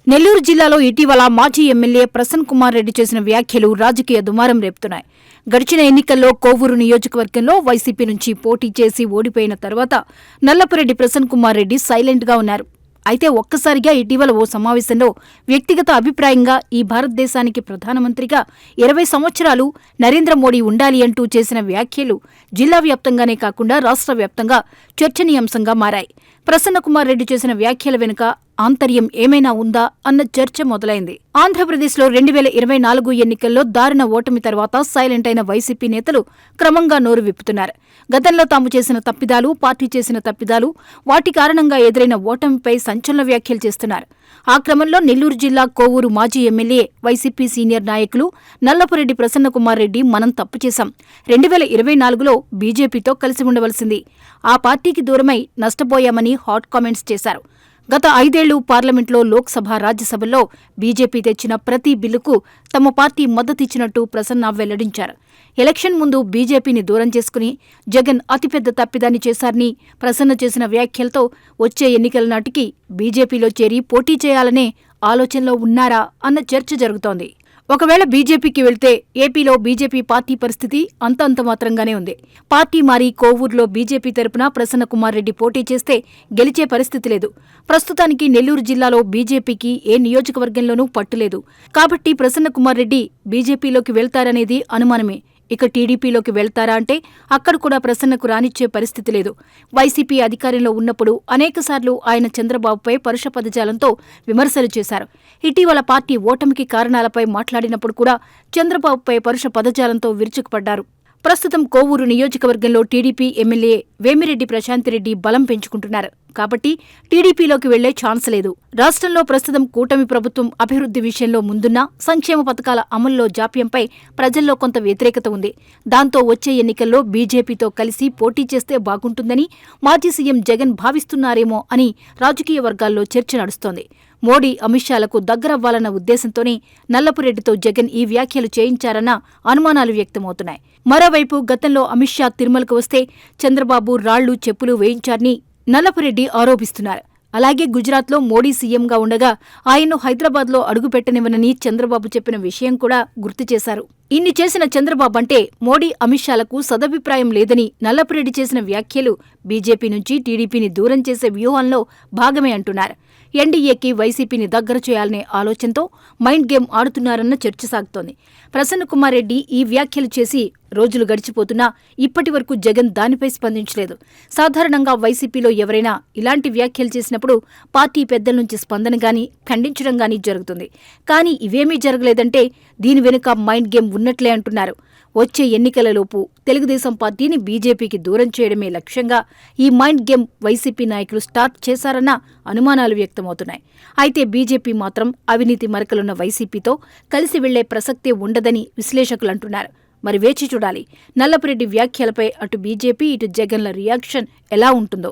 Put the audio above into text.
నెల్లూరు జిల్లాలో ఇటీవల మాజీ ఎమ్మెల్యే ప్రసన్న కుమార్ రెడ్డి చేసిన వ్యాఖ్యలు రాజకీయ దుమారం రేపుతున్నాయి. గడిచిన ఎన్నికల్లో కోవూరు నియోజకవర్గంలో వైసీపీ నుంచి పోటీ చేసి ఓడిపోయిన తర్వాత నల్లపురెడ్డి ప్రసన్న కుమార్ రెడ్డి సైలెంట్ గా ఉన్నారు. అయితే ఒక్కసారిగా ఇటీవల ఓ సమావేశంలో వ్యక్తిగత అభిప్రాయంగా ఈ భారతదేశానికి ప్రధానమంత్రిగా 20 సంవత్సరాలు నరేంద్ర మోడీ ఉండాలి అంటూ చేసిన వ్యాఖ్యలు జిల్లా వ్యాప్తంగానే కాకుండా రాష్ట్ర వ్యాప్తంగా చర్చనీయాంశంగా మారాయి. ప్రసన్న కుమార్ రెడ్డి చేసిన వ్యాఖ్యల వెనుక ఆంతర్యం ఏమైనా ఉందా అన్న చర్చ మొదలైంది. ఆంధ్రప్రదేశ్లో 2024 ఎన్నికల్లో దారుణ ఓటమి తర్వాత సైలెంట్ అయిన వైసీపీ నేతలు క్రమంగా నోరు విప్పుతున్నారు. గతంలో తాము చేసిన తప్పిదాలు, పార్టీ చేసిన తప్పిదాలు, వాటి కారణంగా ఎదురైన ఓటమిపై సంచలన వ్యాఖ్యలు చేస్తున్నారు. ఆ క్రమంలో నెల్లూరు జిల్లా కోవూరు మాజీ ఎమ్మెల్యే, వైసీపీ సీనియర్ నాయకులు నల్లపురెడ్డి ప్రసన్న కుమార్ రెడ్డి మనం తప్పు చేశాం, 2024లో బీజేపీతో కలిసి ఉండవలసింది, ఆ పార్టీకి దూరమై నష్టపోయామని హాట్ కామెంట్స్ చేశారు. గత 5 ఏళ్లు పార్లమెంట్లో, లోక్సభ, రాజ్యసభల్లో బీజేపీ తెచ్చిన ప్రతి బిల్లుకు తమ పార్టీ మద్దతిచ్చినట్టు ప్రసన్న వెల్లడించారు. ఎలక్షన్ ముందు బీజేపీని దూరం చేసుకుని జగన్ అతిపెద్ద తప్పిదాన్ని చేశారని ప్రసన్న చేసిన వ్యాఖ్యలతో వచ్చే ఎన్నికల నాటికి బీజేపీలో చేరి పోటీ చేయాలనే ఆలోచనలో ఉన్నారా అన్న చర్చ జరుగుతోంది. ఒకవేళ బీజేపీకి వెళ్తే ఏపీలో బీజేపీ పార్టీ పరిస్థితి అంతంత మాత్రంగానే ఉంది. పార్టీ మారి కోవూరులో బీజేపీ తరపున ప్రసన్న కుమార్ రెడ్డి పోటీ చేస్తే గెలిచే పరిస్థితి లేదు. ప్రస్తుతానికి నెల్లూరు జిల్లాలో బీజేపీకి ఏ నియోజకవర్గంలోనూ పట్టులేదు. కాబట్టి ప్రసన్న కుమార్ రెడ్డి బీజేపీలోకి వెళ్తారనేది అనుమానమే. ఇక టీడీపీలోకి వెళ్తారా అంటే అక్కడ కూడా ప్రసన్నకు రానిచ్చే పరిస్థితి లేదు. వైసీపీ అధికారంలో ఉన్నప్పుడు అనేకసార్లు ఆయన చంద్రబాబుపై పరుష పదజాలంతో విమర్శలు చేశారు. ఇటీవల పార్టీ ఓటమికి కారణాలపై మాట్లాడినప్పుడు కూడా చంద్రబాబుపై పరుష పదజాలంతో విరుచుకుపడ్డారు. ప్రస్తుతం కోవూరు నియోజకవర్గంలో టీడీపీ ఎమ్మెల్యే వేమిరెడ్డి ప్రశాంతిరెడ్డి బలం పెంచుకుంటున్నారు. కాబట్టి టీడీపీలోకి వెళ్లే ఛాన్స్ లేదు. రాష్ట్రంలో ప్రస్తుతం కూటమి ప్రభుత్వం అభివృద్ధి విషయంలో ముందున్నా సంక్షేమ పథకాల అమల్లో జాప్యంపై ప్రజల్లో కొంత వ్యతిరేకత ఉంది. దాంతో వచ్చే ఎన్నికల్లో బీజేపీతో కలిసి పోటీ చేస్తే బాగుంటుందని మాజీ సీఎం జగన్ భావిస్తున్నారేమో అని రాజకీయ వర్గాల్లో చర్చ నడుస్తోంది. మోడీ, అమిత్ షాలకు దగ్గరవ్వాలన్న ఉద్దేశంతోనే నల్లపురెడ్డితో జగన్ ఈ వ్యాఖ్యలు చేయించారన్న అనుమానాలు వ్యక్తమవుతున్నాయి. మరోవైపు గతంలో అమిత్ షా తిరుమలకు వస్తే చంద్రబాబు రాళ్లు, చెప్పులు వేయించారని నల్లపురెడ్డి ఆరోపిస్తున్నారు. అలాగే గుజరాత్లో మోడీ సీఎంగా ఉండగా ఆయన్ను హైదరాబాద్లో అడుగుపెట్టనివ్వనని చంద్రబాబు చెప్పిన విషయం కూడా గుర్తు చేశారు. ఇన్ని చేసిన చంద్రబాబు అంటే మోడీ, అమిత్ షాలకు సదభిప్రాయం లేదని నల్లపురెడ్డి చేసిన వ్యాఖ్యలు బీజేపీ నుంచి టీడీపీని దూరం చేసే వ్యూహంలో భాగమే అంటున్నారు. ఎన్డీఏకి వైసీపీని దగ్గర చేయాలనే ఆలోచనతో మైండ్ గేమ్ ఆడుతున్నారన్న చర్చ సాగుతోంది. ప్రసన్న కుమార్ రెడ్డి ఈ వ్యాఖ్యలు చేసి రోజులు గడిచిపోతున్నా ఇప్పటి వరకు జగన్ దానిపై స్పందించలేదు. సాధారణంగా వైసీపీలో ఎవరైనా ఇలాంటి వ్యాఖ్యలు చేసినప్పుడు పార్టీ పెద్దల నుంచి స్పందన గానీ, ఖండించడం గానీ జరుగుతుంది. కానీ ఇవేమీ జరగలేదంటే దీని వెనుక మైండ్ గేమ్ ఉన్నట్లే అంటున్నారు. వచ్చే ఎన్నికలలోపు తెలుగుదేశం పార్టీని బీజేపీకి దూరం చేయడమే లక్ష్యంగా ఈ మైండ్ గేమ్ వైసీపీ నాయకులు స్టార్ట్ చేశారన్న అనుమానాలు వ్యక్తమవుతున్నాయి. అయితే బీజేపీ మాత్రం అవినీతి మరకలున్న వైసీపీతో కలిసి వెళ్లే ప్రసక్తే ఉండదని విశ్లేషకులు అంటున్నారు. మరి వేచి చూడాలి. నల్లపురెడ్డి వ్యాఖ్యలపై అటు బీజేపీ, ఇటు జగన్ల రియాక్షన్ ఎలా ఉంటుందో.